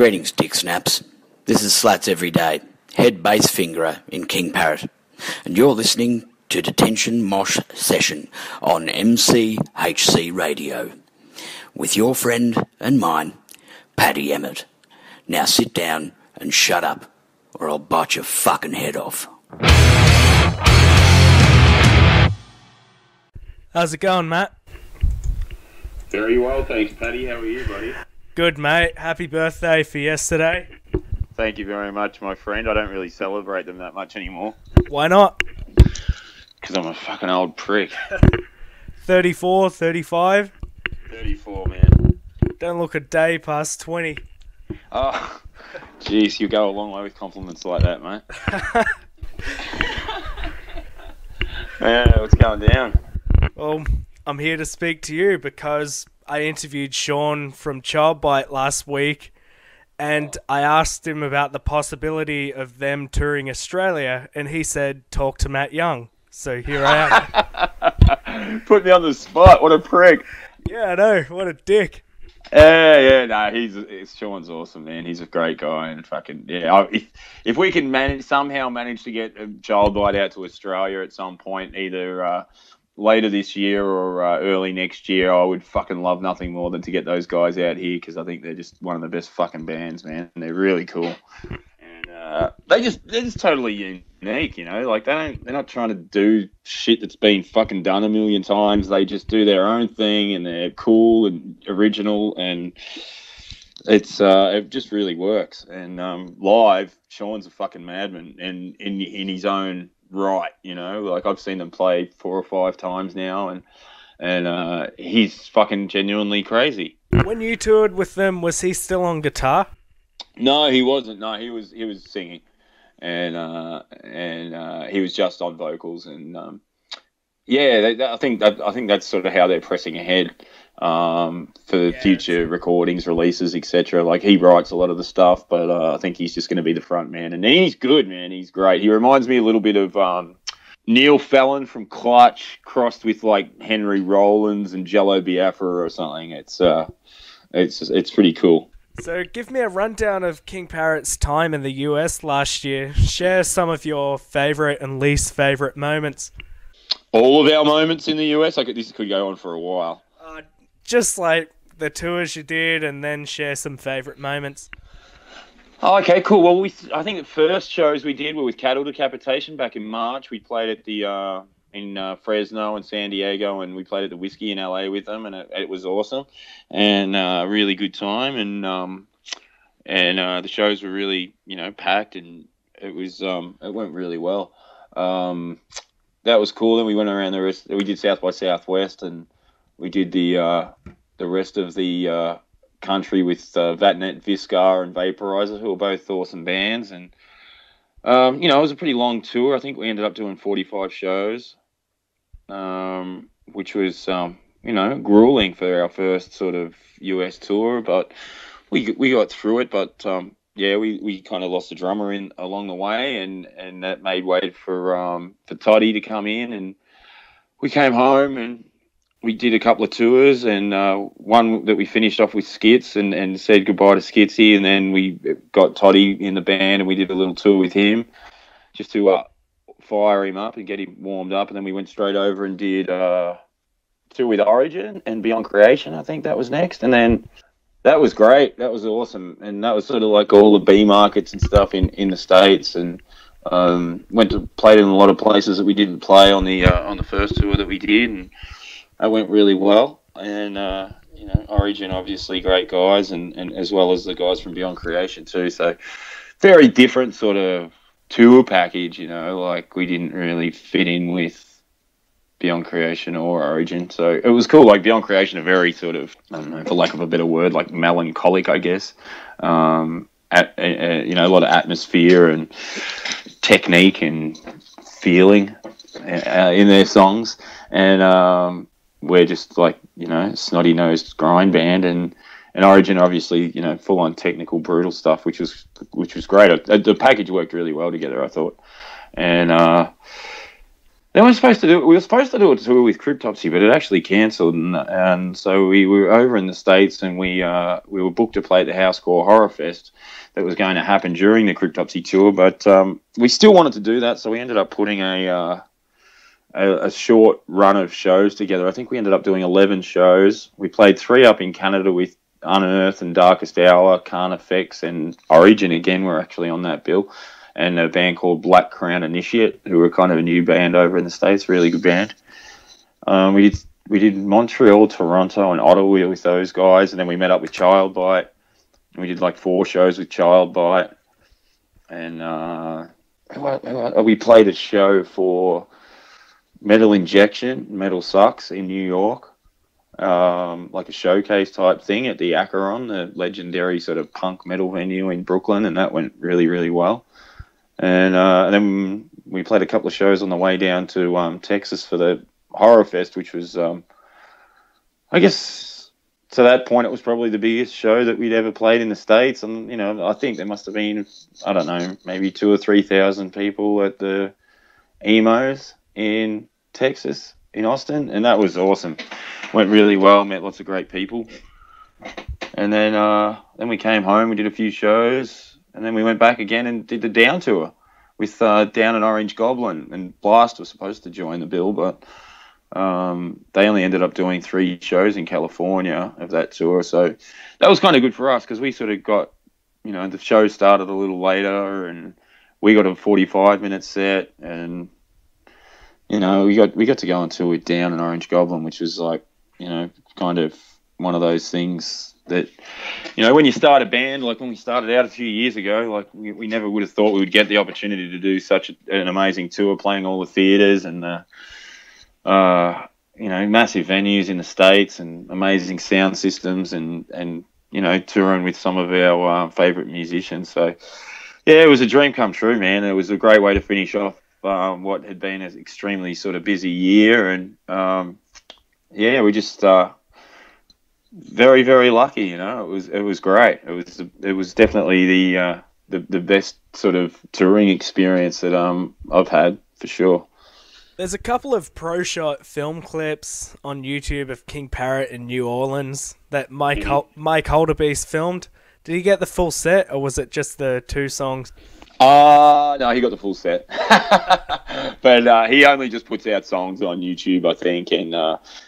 Greetings, Dick Snaps. This is Slats Every Day, head bass fingerer in King Parrot, and you're listening to Detention Mosh Session on MCHC Radio, with your friend and mine, Paddy Emmett. Now sit down and shut up, or I'll bite your fucking head off. How's it going, Matt? Very well, thanks, Paddy. How are you, buddy? Good, mate. Happy birthday for yesterday. Thank you very much, my friend. I don't really celebrate them that much anymore. Why not? Because I'm a fucking old prick. 34, 35? 34, man. Don't look a day past 20. Oh, jeez, you go a long way with compliments like that, mate. Yeah, what's going down? Well, I'm here to speak to you because I interviewed Sean from Child Bite last week, and I asked him about the possibility of them touring Australia, and he said, talk to Matt Young. So here I am. Put me on the spot. What a prick. Yeah, I know. What a dick. Sean's awesome, man. He's a great guy, and fucking yeah. If we can somehow manage to get a Child Bite out to Australia at some point, either later this year or early next year, I would fucking love nothing more than to get those guys out here, because I think they're just one of the best fucking bands, man. And they're really cool, and they're just totally unique, you know. Like they're not trying to do shit that's been fucking done a million times. They just do their own thing, and they're cool and original, and it just really works. And live, Sean's a fucking madman, and in his own right, you know. Like I've seen them play 4 or 5 times now, and he's fucking genuinely crazy. When you toured with them, was he still on guitar? No, he wasn't. No, he was singing, and he was just on vocals, and I think that's sort of how they're pressing ahead for future recordings, releases, etc. Like he writes a lot of the stuff, but I think he's just going to be the front man, and he's good, man. He's great. He reminds me a little bit of Neil Fallon from Clutch, crossed with like Henry Rollins and Jello Biafra or something. It's pretty cool. So give me a rundown of King Parrot's time in the US last year. Share some of your favourite and least favourite moments. All of our moments in the US? This could go on for a while. Just like the tours you did, and then share some favourite moments. Oh, okay, cool. Well, I think the first shows we did were with Cattle Decapitation back in March. We played at the in Fresno and San Diego, and we played at the Whiskey in LA with them, and it was awesome, and a really good time, and the shows were really, you know, packed, and it went really well. That was cool. Then we went around the rest. We did South by Southwest, and we did the rest of the country with Vatnet, Viscar, and Vaporizer, who are both awesome bands. And you know, it was a pretty long tour. I think we ended up doing 45 shows, which was you know, grueling for our first sort of US tour, but we got through it. But yeah, we kind of lost the drummer along the way, and that made way for Toddy to come in, and we came home and we did a couple of tours, and one that we finished off with Skits and said goodbye to Skitsy, and then we got Toddy in the band and we did a little tour with him just to fire him up and get him warmed up, and then we went straight over and did tour with Origin and Beyond Creation. I think that was next, and then that was great. That was awesome, and that was sort of like all the B markets and stuff in the States, and played in a lot of places that we didn't play on the first tour that we did, and that went really well. And you know, Origin, obviously great guys, and as well as the guys from Beyond Creation too. So very different sort of tour package, you know. Like we didn't really fit in with Beyond Creation or Origin, so it was cool. Like Beyond Creation are very sort of, I don't know, for lack of a better word, like melancholic, I guess. You know, a lot of atmosphere and technique and feeling in their songs, and we're just like, you know, snotty-nosed grind band, and Origin obviously, you know, full-on technical, brutal stuff, which was great. The package worked really well together, I thought, and They were supposed to do. We were supposed to do a tour with Cryptopsy, but it actually cancelled, and so we were over in the States, and we were booked to play at the Housecore Horror Fest that was going to happen during the Cryptopsy tour, but we still wanted to do that, so we ended up putting a short run of shows together. I think we ended up doing 11 shows. We played 3 up in Canada with Unearth and Darkest Hour, Carnifex, and Origin again were actually on that bill. And a band called Black Crown Initiate, who were kind of a new band over in the States, really good band. We did Montreal, Toronto, and Ottawa with those guys, and then we met up with Childbite. We did like 4 shows with Childbite, and we played a show for Metal Injection, Metal Sucks in New York, like a showcase type thing at the Acheron, the legendary sort of punk metal venue in Brooklyn, and that went really, really well. And then we played a couple of shows on the way down to Texas for the Horror Fest, which was, I guess, to that point, it was probably the biggest show that we'd ever played in the States. And, you know, I think there must have been, I don't know, maybe 2,000 or 3,000 people at the Emos in Texas, in Austin. And that was awesome. Went really well, met lots of great people. And then we came home, we did a few shows. And then we went back again and did the Down tour with Down and Orange Goblin. And Blast was supposed to join the bill, but they only ended up doing 3 shows in California of that tour. So that was kind of good for us because we sort of got, you know, the show started a little later and we got a 45-minute set. And, you know, we got to go on tour with Down and Orange Goblin, which was like, you know, kind of one of those things that, you know, when you start a band, like when we started out a few years ago, like we never would have thought we would get the opportunity to do such an amazing tour, playing all the theaters and you know, massive venues in the States and amazing sound systems and you know, touring with some of our favorite musicians. So yeah, it was a dream come true, man. It was a great way to finish off what had been an extremely sort of busy year, and yeah, we just very, very lucky, you know. It was great. It was definitely the best sort of touring experience that I've had for sure. There's a couple of pro-shot film clips on YouTube of King Parrot in New Orleans that Mike Holderbeast filmed. Did he get the full set, or was it just the 2 songs? No, he got the full set. But he only just puts out songs on YouTube, I think, and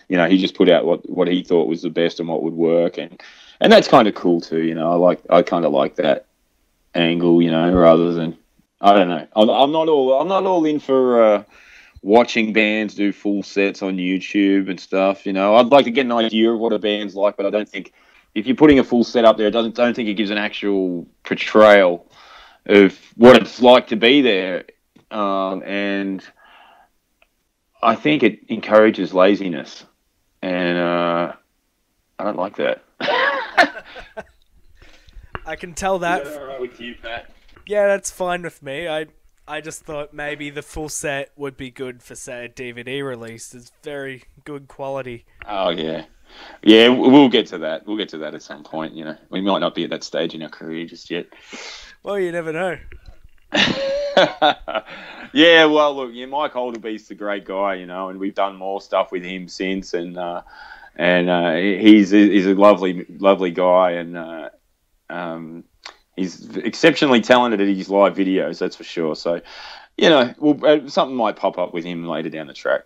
you know, he just put out what he thought was the best and what would work, and that's kind of cool too. You know, I kind of like that angle, you know, rather than, I don't know. I'm not all in for watching bands do full sets on YouTube and stuff. You know, I'd like to get an idea of what a band's like, but I don't think if you're putting a full set up there, I don't think it gives an actual portrayal of what it's like to be there, and I think it encourages laziness, and I don't like that. I can tell that. Is that all right with you, Pat? Yeah, that's fine with me. I just thought maybe the full set would be good for, say, a DVD release. It's very good quality. Oh yeah, yeah. We'll get to that. We'll get to that at some point. You know, we might not be at that stage in our career just yet. Well, you never know. Yeah, well, look, yeah, Mike Holderbeast's a great guy, you know, and we've done more stuff with him since, and he's a lovely guy, and he's exceptionally talented at his live videos, that's for sure. So, you know, something might pop up with him later down the track.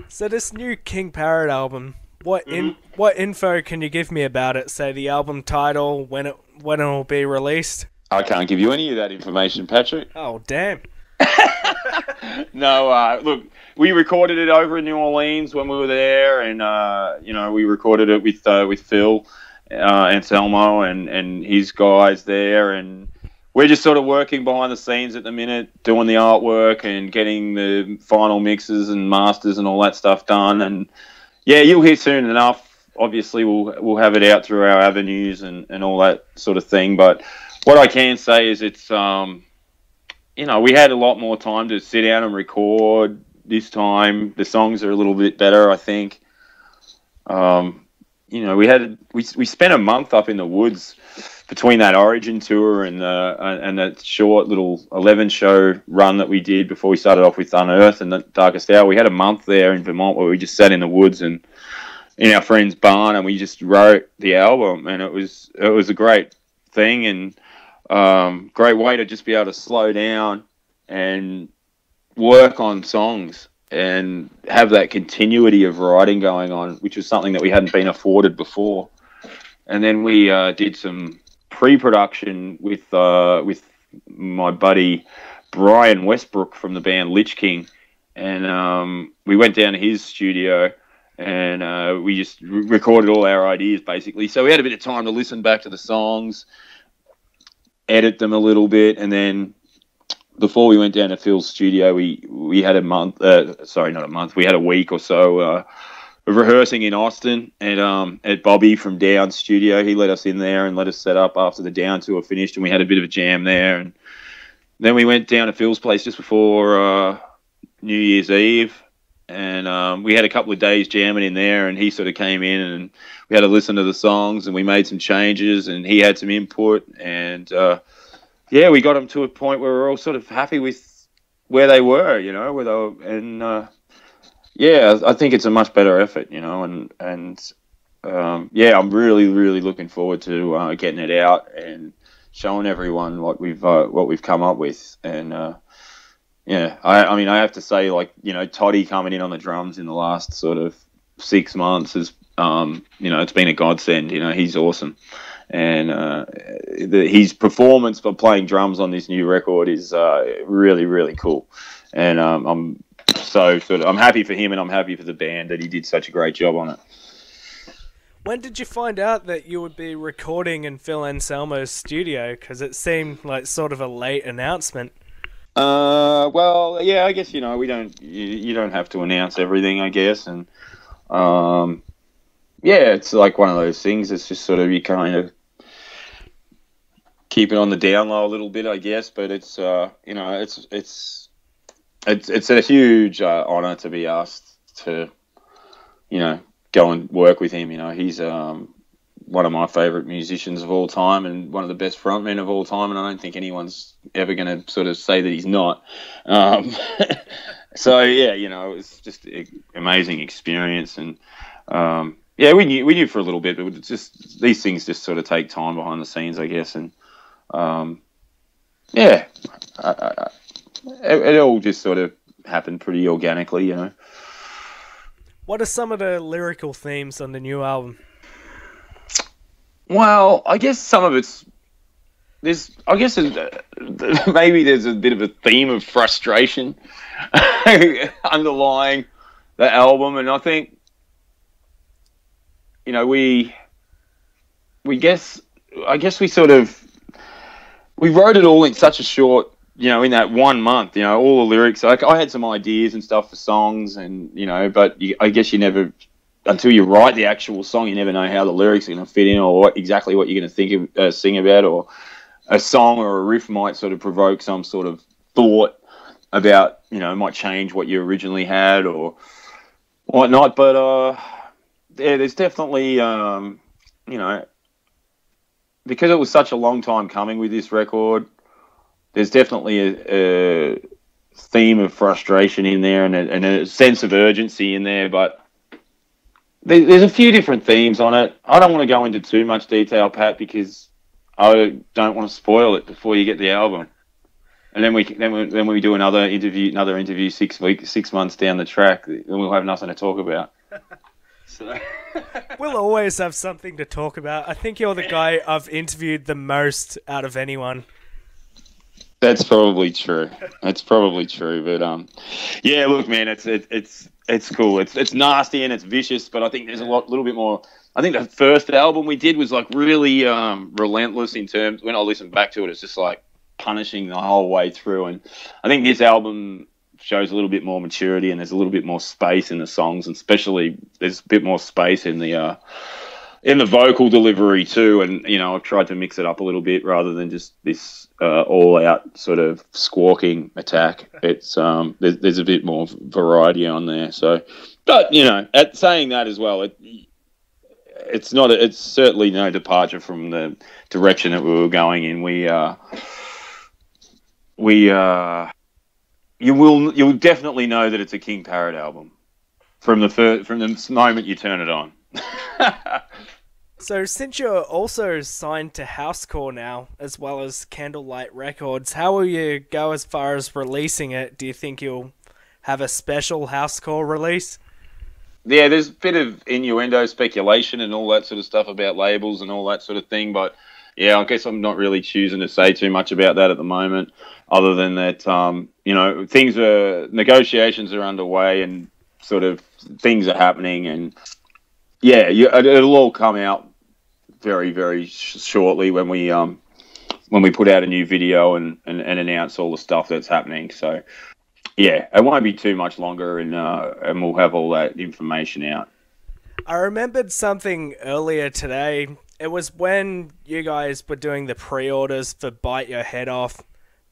So this new King Parrot album, what info can you give me about it? Say the album title, when it will be released. I can't give you any of that information, Patrick. Oh, damn. No, look, we recorded it over in New Orleans when we were there, and you know, we recorded it with Phil Anselmo and his guys there, and we're just sort of working behind the scenes at the minute, doing the artwork and getting the final mixes and masters and all that stuff done. And yeah, you'll hear soon enough. Obviously, we'll have it out through our avenues and all that sort of thing. But what I can say is it's, you know, we had a lot more time to sit down and record this time. The songs are a little bit better, I think. You know, we spent a month up in the woods between that Origin tour and that short little 11-show run that we did before we started off with Unearth and the Darkest Hour, we had a month there in Vermont where we just sat in the woods and in our friend's barn, and we just wrote the album, and it was a great thing, and great way to just be able to slow down and work on songs and have that continuity of writing going on, which was something that we hadn't been afforded before. And then we did some pre-production with my buddy Brian Westbrook from the band Lich King, and we went down to his studio and we just recorded all our ideas, basically. So we had a bit of time to listen back to the songs, edit them a little bit, and then before we went down to Phil's studio, we had we had a week or so of rehearsing in Austin at Bobby from Down Studio. He let us in there and let us set up after the Down tour finished, and we had a bit of a jam there. And then we went down to Phil's place just before New Year's Eve, and we had a couple of days jamming in there, and he sort of came in and we had to listen to the songs, and we made some changes, and he had some input, and we got them to a point where we're all sort of happy with where they were, I think it's a much better effort, and I'm really, really looking forward to getting it out and showing everyone what we've come up with, and I have to say, Toddy coming in on the drums in the last sort of 6 months is, it's been a godsend. He's awesome. And his performance for playing drums on this new record is really, really cool. And I'm happy for him, and I'm happy for the band that he did such a great job on it. When did you find out that you would be recording in Phil Anselmo's studio? Because it seemed like sort of a late announcement. I guess, you don't have to announce everything, I guess. And, it's like one of those things. It's just sort of, you kind of keep it on the down low a little bit, I guess. But it's, it's a huge honor to be asked to, go and work with him. He's, one of my favourite musicians of all time and one of the best frontmen of all time, and I don't think anyone's ever going to sort of say that he's not. It was just an amazing experience, and we knew for a little bit, but it's just these things just sort of take time behind the scenes, I guess, and it all just sort of happened pretty organically, What are some of the lyrical themes on the new album? Well, I guess some of it's maybe there's a bit of a theme of frustration underlying the album, and I think we wrote it all in such a short, in that 1 month, all the lyrics. I had some ideas and stuff for songs, and but I guess you never. Until you write the actual song, you never know how the lyrics are going to fit in, or exactly what you're going to sing about, or a song or a riff might sort of provoke some sort of thought about, might change what you originally had or whatnot. But there's definitely, because it was such a long time coming with this record, there's definitely a theme of frustration in there and a sense of urgency in there, but there's a few different themes on it. I don't want to go into too much detail, Pat, because I don't want to spoil it before you get the album. And then we do another interview 6 months down the track, and we'll have nothing to talk about. So we'll always have something to talk about. I think you're the guy I've interviewed the most out of anyone. That's probably true. But look, man, it's cool. It's nasty and it's vicious, but I think there's little bit more. I think the first album we did was like really relentless in terms. When I listen back to it, it's just like punishing the whole way through. And I think this album shows a little bit more maturity, and there's a little bit more space in the songs, and especially there's a bit more space in the vocal delivery too. And I've tried to mix it up a little bit rather than just this all-out sort of squawking attack. It's there's a bit more variety on there. So, but at saying that as well, it's certainly no departure from the direction that we were going in. You'll definitely know that it's a King Parrot album from the moment you turn it on. So since you're also signed to Housecore now, as well as Candlelight Records, how will you go as far as releasing it? Do you think you'll have a special Housecore release? Yeah, there's a bit of innuendo, speculation and all that sort of stuff about labels and all that sort of thing, but yeah, I guess I'm not really choosing to say too much about that at the moment, other than that, negotiations are underway and sort of things are happening, and yeah, it'll all come out very, very shortly when we put out a new video and announce all the stuff that's happening. So yeah, it won't be too much longer, and we'll have all that information out. I remembered something earlier today. It was when you guys were doing the pre-orders for Bite Your Head Off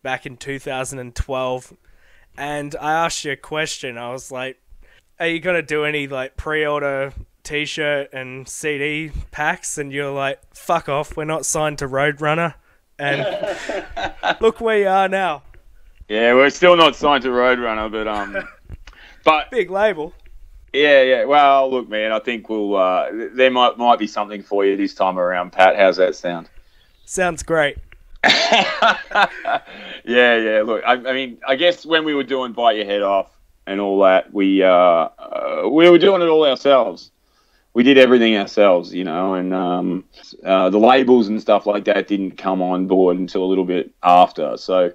back in 2012, and I asked you a question. I was like, are you going to do any like pre-order t-shirt and CD packs? And you're like, fuck off, we're not signed to Roadrunner. And look where you are now. Yeah, we're still not signed to Roadrunner, but big label. Yeah. Well, look, man, I think there might be something for you this time around, Pat. How's that sound? Sounds great. Yeah. Look, I mean, I guess when we were doing Bite Your Head Off and all that, we were doing it all ourselves. We did everything ourselves, and the labels and stuff like that didn't come on board until a little bit after. So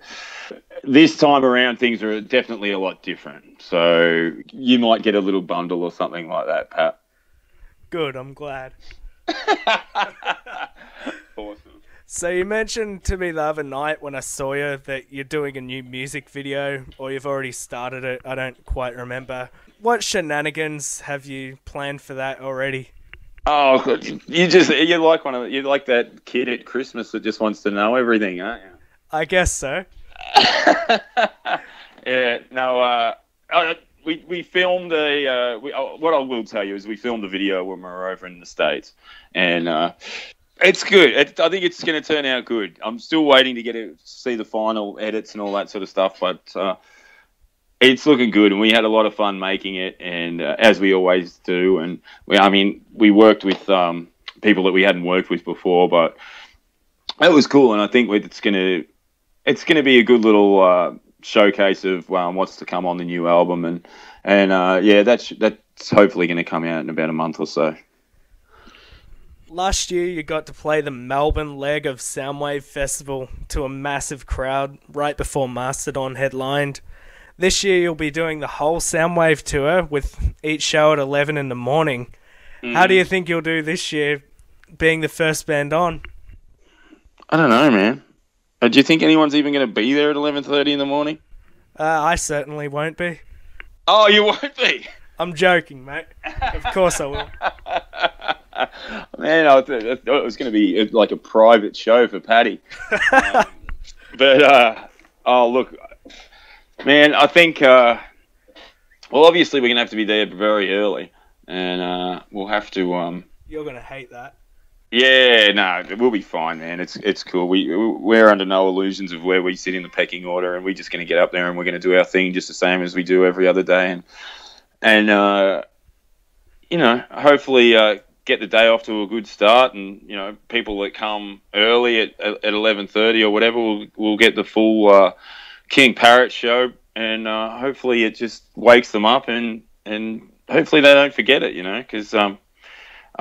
this time around, things are definitely a lot different. So you might get a little bundle or something like that, Pat. Good, I'm glad. Awesome. So you mentioned to me the other night when I saw you that you're doing a new music video, or you've already started it. I don't quite remember. What shenanigans have you planned for that already? Oh, you're like that kid at Christmas that just wants to know everything, aren't you? I guess so. Yeah. No. We filmed what I will tell you is we filmed the video when we were over in the States, and it's good. I think it's going to turn out good. I'm still waiting to see the final edits and all that sort of stuff, but it's looking good, and we had a lot of fun making it, and as we always do. And we worked with people that we hadn't worked with before, but it was cool, and I think it's going to be a good little showcase of what's to come on the new album, and that's hopefully going to come out in about a month or so. Last year, you got to play the Melbourne leg of Soundwave Festival to a massive crowd right before Mastodon headlined. This year, you'll be doing the whole Soundwave tour with each show at 11 in the morning. How do you think you'll do this year, being the first band on? I don't know, man. Do you think anyone's even going to be there at 11:30 in the morning? I certainly won't be. Oh, you won't be? I'm joking, mate. Of course I will. Man, I thought it was going to be like a private show for Paddy. Look, man, I think, obviously we're going to have to be there very early, and we'll have to... You're going to hate that. Yeah, no, we'll be fine, man. It's cool. We're under no illusions of where we sit in the pecking order, and we're just going to get up there and we're going to do our thing just the same as we do every other day, and hopefully get the day off to a good start, and people that come early at 11:30 or whatever will get the full King Parrot show, and hopefully it just wakes them up, and hopefully they don't forget it, because I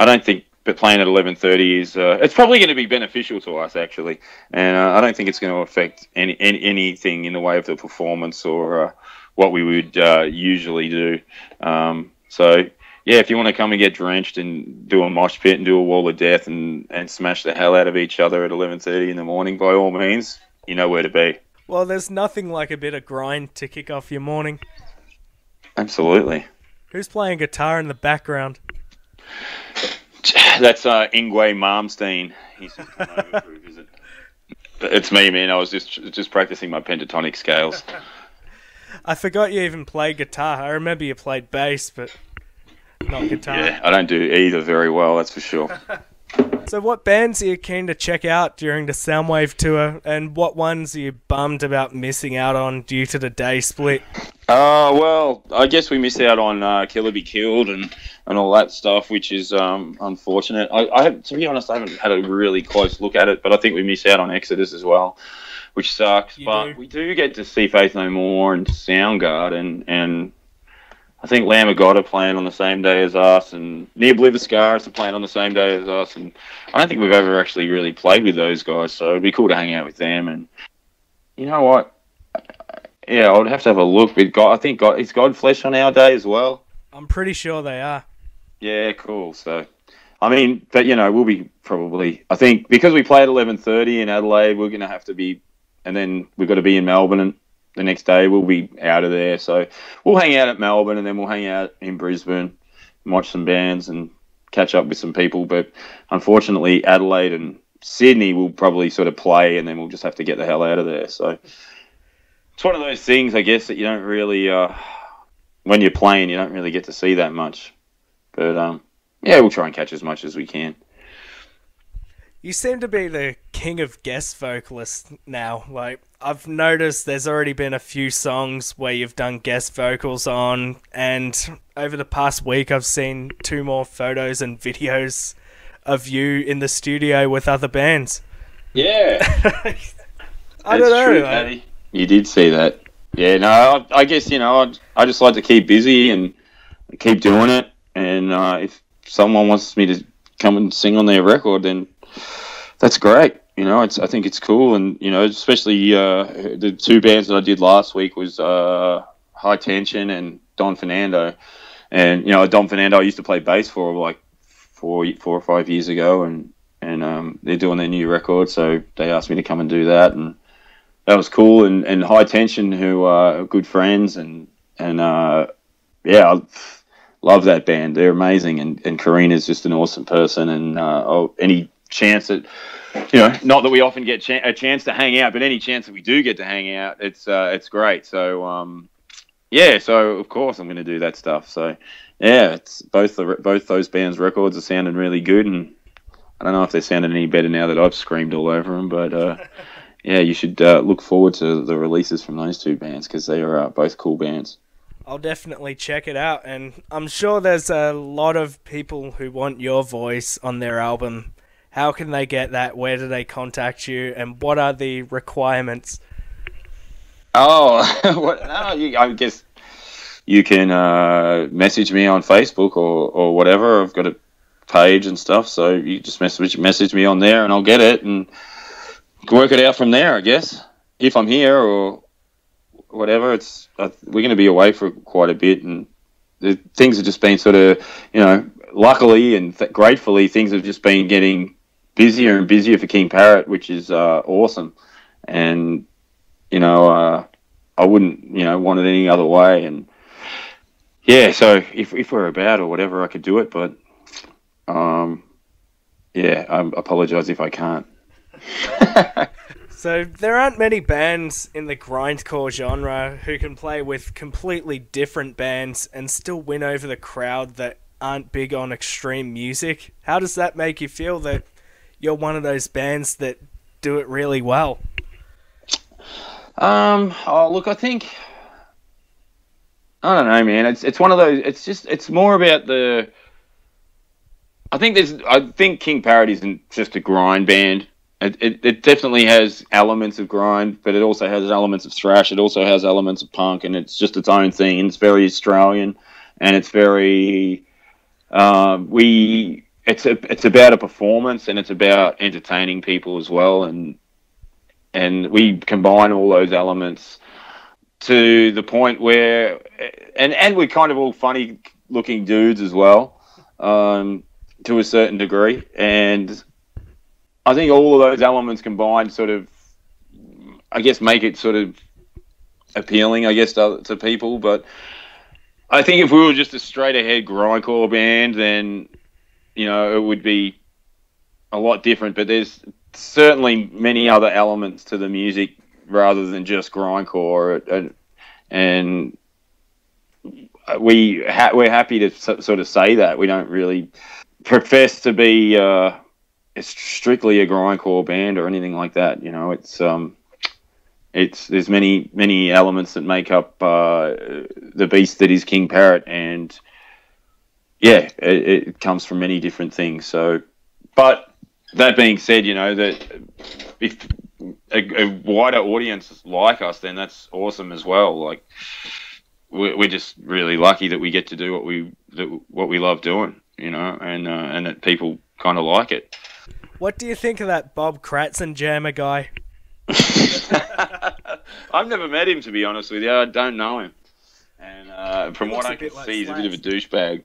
don't think. But playing at 11:30 is it's probably going to be beneficial to us, actually, and I don't think it's going to affect anything in the way of the performance or what we would usually do. So yeah, if you want to come and get drenched and do a mosh pit and do a wall of death and smash the hell out of each other at 11:30 in the morning, by all means, you know where to be. Well, there's nothing like a bit of grind to kick off your morning. Absolutely. Who's playing guitar in the background? That's Ingwe Malmsteen. He's just come over for a visit. It's me, man. I was just practicing my pentatonic scales. I forgot you even played guitar. I remember you played bass, but not guitar. Yeah, I don't do either very well, that's for sure. So what bands are you keen to check out during the Soundwave tour, and what ones are you bummed about missing out on due to the day split? Well, I guess we missed out on Killer Be Killed and all that stuff, which is unfortunate. To be honest, I haven't had a really close look at it, but I think we missed out on Exodus as well, which sucks. We do get to see Faith No More and Soundgarden, and I think Lamb of God are playing on the same day as us, and Near Bliv Scaris are playing on the same day as us, and I don't think we've ever actually really played with those guys, so it'd be cool to hang out with them. And you know what? Yeah, I would have to have a look. I think is Godflesh on our day as well? I'm pretty sure they are. Yeah, cool. So, I mean, but we'll be probably. I think because we play at 11:30 in Adelaide, we're gonna have to be, and then we've got to be in Melbourne, and the next day we'll be out of there. So we'll hang out at Melbourne, and then we'll hang out in Brisbane, watch some bands, and catch up with some people. But unfortunately, Adelaide and Sydney will probably sort of play, and then we'll just have to get the hell out of there. So it's one of those things, I guess, that you don't really, when you're playing, you don't really get to see that much. But yeah, we'll try and catch as much as we can. You seem to be the king of guest vocalists now. Like, I've noticed there's already been a few songs where you've done guest vocals on, and over the past week I've seen 2 more photos and videos of you in the studio with other bands. Yeah. I don't know. True, Paddy. You did see that. Yeah, no, I guess, I just like to keep busy and keep doing it, and if someone wants me to come and sing on their record, then that's great. I think it's cool, and especially the 2 bands that I did last week was High Tension and Don Fernando, and Don Fernando I used to play bass for like 4 or 5 years ago, and they're doing their new record, so they asked me to come and do that, and that was cool. And High Tension, who are good friends, and yeah, I love that band. They're amazing, and Karina's just an awesome person, and any chance that, not that we often get a chance to hang out, but any chance that we do get to hang out, it's great. So yeah, so of course I'm going to do that stuff. So yeah, it's both those bands' records are sounding really good, and I don't know if they're sounding any better now that I've screamed all over them, but yeah, you should look forward to the releases from those 2 bands, because they are both cool bands. I'll definitely check it out, and I'm sure there's a lot of people who want your voice on their album. How can they get that? Where do they contact you? And what are the requirements? Oh, I guess you can message me on Facebook or whatever. I've got a page and stuff, so you just message me on there, and I'll get it and work it out from there, I guess. If I'm here or whatever, we're going to be away for quite a bit, and things have just been sort of, luckily and gratefully, things have just been getting busier and busier for King Parrot, which is awesome. And I wouldn't want it any other way. And yeah, so if we're about or whatever, I could do it, but yeah, I apologize if I can't. So there aren't many bands in the grindcore genre who can play with completely different bands and still win over the crowd that aren't big on extreme music. How does that make you feel that you're one of those bands that do it really well? Look, I don't know, man. It's one of those. It's more about the. I think King Parrot isn't just a grind band. It definitely has elements of grind, but it also has elements of thrash. It also has elements of punk, and it's just its own thing. And it's very Australian, and it's very. It's about a performance, and it's about entertaining people as well, and we combine all those elements to the point where, and we're kind of all funny looking dudes as well, to a certain degree, and I think all of those elements combined sort of, I guess, make it sort of appealing, I guess, to people. But I think if we were just a straight ahead grindcore band, then it would be a lot different. But there's certainly many other elements to the music rather than just grindcore, and we're happy to sort of say that. We don't really profess to be strictly a grindcore band or anything like that. You know, there's many elements that make up the beast that is King Parrot, and yeah, it comes from many different things. So, but that being said, you know, that if a wider audience like us, then that's awesome as well. Like, we're just really lucky that we get to do what we love doing, you know, and that people kind of like it. What do you think of that Bob Kratzenjammer guy? I've never met him, to be honest with you. I don't know him, and from what I can see, he's a bit of a douchebag.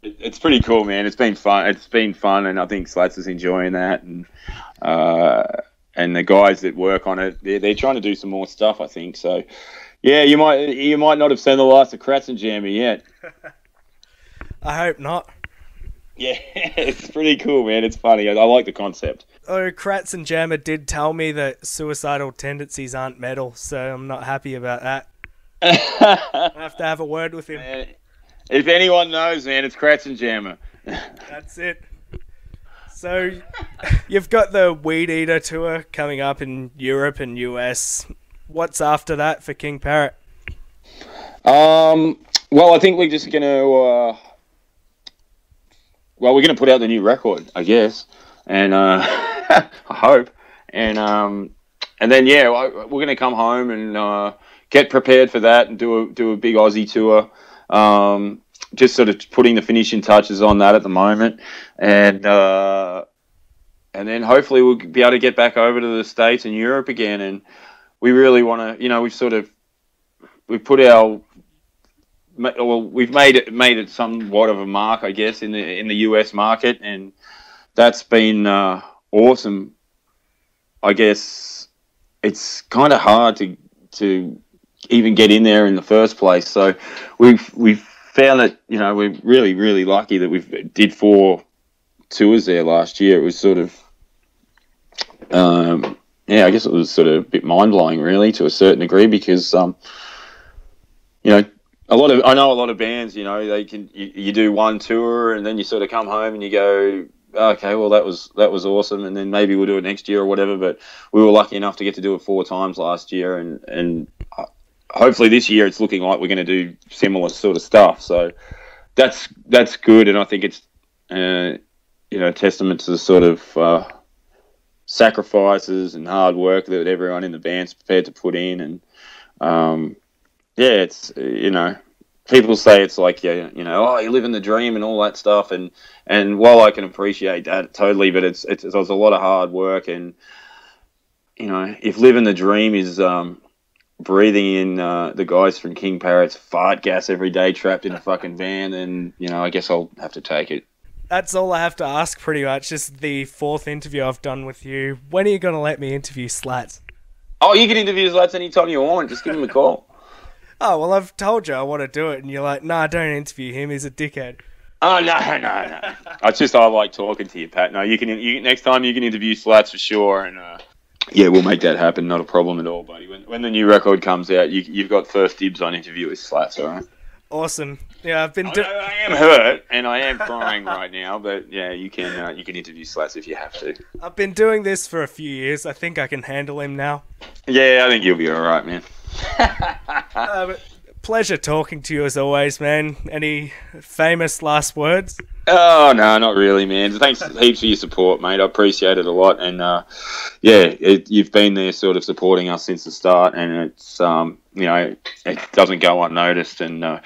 It's pretty cool, man. It's been fun, and I think Slats is enjoying that, and the guys that work on it, they're trying to do some more stuff, I think. So, yeah, you might not have seen the last of Kratzenjammer yet. I hope not. Yeah, it's pretty cool, man. It's funny. I like the concept. Oh, Kratzenjammer did tell me that Suicidal Tendencies aren't metal, so I'm not happy about that. I have to have a word with him. Man, if anyone knows, man, it's Kratzenjammer. That's it. So, you've got the Weed Eater tour coming up in Europe and US. What's after that for King Parrot? Well, I think we're just going to... we're going to put out the new record, I guess, and I hope, and then yeah, we're going to come home and get prepared for that and do a big Aussie tour. Just sort of putting the finishing touches on that at the moment, and then hopefully we'll be able to get back over to the States and Europe again. And we really want to, you know, we've made it somewhat of a mark, I guess, in the US market, and that's been awesome. I guess it's kind of hard to even get in there in the first place. So we've found that, you know, we're really, really lucky that we did 4 tours there last year. It was sort of I guess it was sort of a bit mind blowing, really, to a certain degree, because you know, I know a lot of bands, you know, you do one tour and then you sort of come home and you go, okay, well that was awesome, and then maybe we'll do it next year or whatever. But we were lucky enough to get to do it 4 times last year, and hopefully this year it's looking like we're going to do similar sort of stuff. So that's good, and I think it's you know, testament to the sort of sacrifices and hard work that everyone in the band's prepared to put in. And yeah, it's, you know, people say it's like, yeah, you know, oh, you live in the dream and all that stuff, and while I can appreciate that totally, but it's a lot of hard work. And you know, if living the dream is breathing in the guys from King Parrot's fart gas every day trapped in a fucking van, then, you know, I guess I'll have to take it. That's all I have to ask, pretty much. Just the 4th interview I've done with you. When are you going to let me interview Slats? Oh, you can interview Slats anytime you want. Just give him a call. Oh, well, I've told you I want to do it, and you're like, nah, don't interview him. He's a dickhead. Oh, no. I like talking to you, Pat. No, you can next time you can interview Slats for sure, and yeah, we'll make that happen. Not a problem at all, buddy. When the new record comes out, you've got first dibs on interview with Slats, all right? Awesome. Yeah, I've been. I am hurt and I am crying right now, but yeah, you can interview Slats if you have to. I've been doing this for a few years. I think I can handle him now. Yeah, I think you'll be all right, man. But pleasure talking to you as always, man. Any famous last words? Oh no, not really, man. Thanks heaps for your support, mate. I appreciate it a lot, and yeah, you've been there, sort of supporting us since the start, and it's you know, it doesn't go unnoticed, and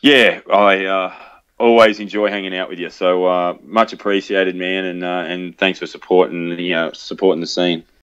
yeah, I always enjoy hanging out with you. So much appreciated, man, and thanks for supporting the scene.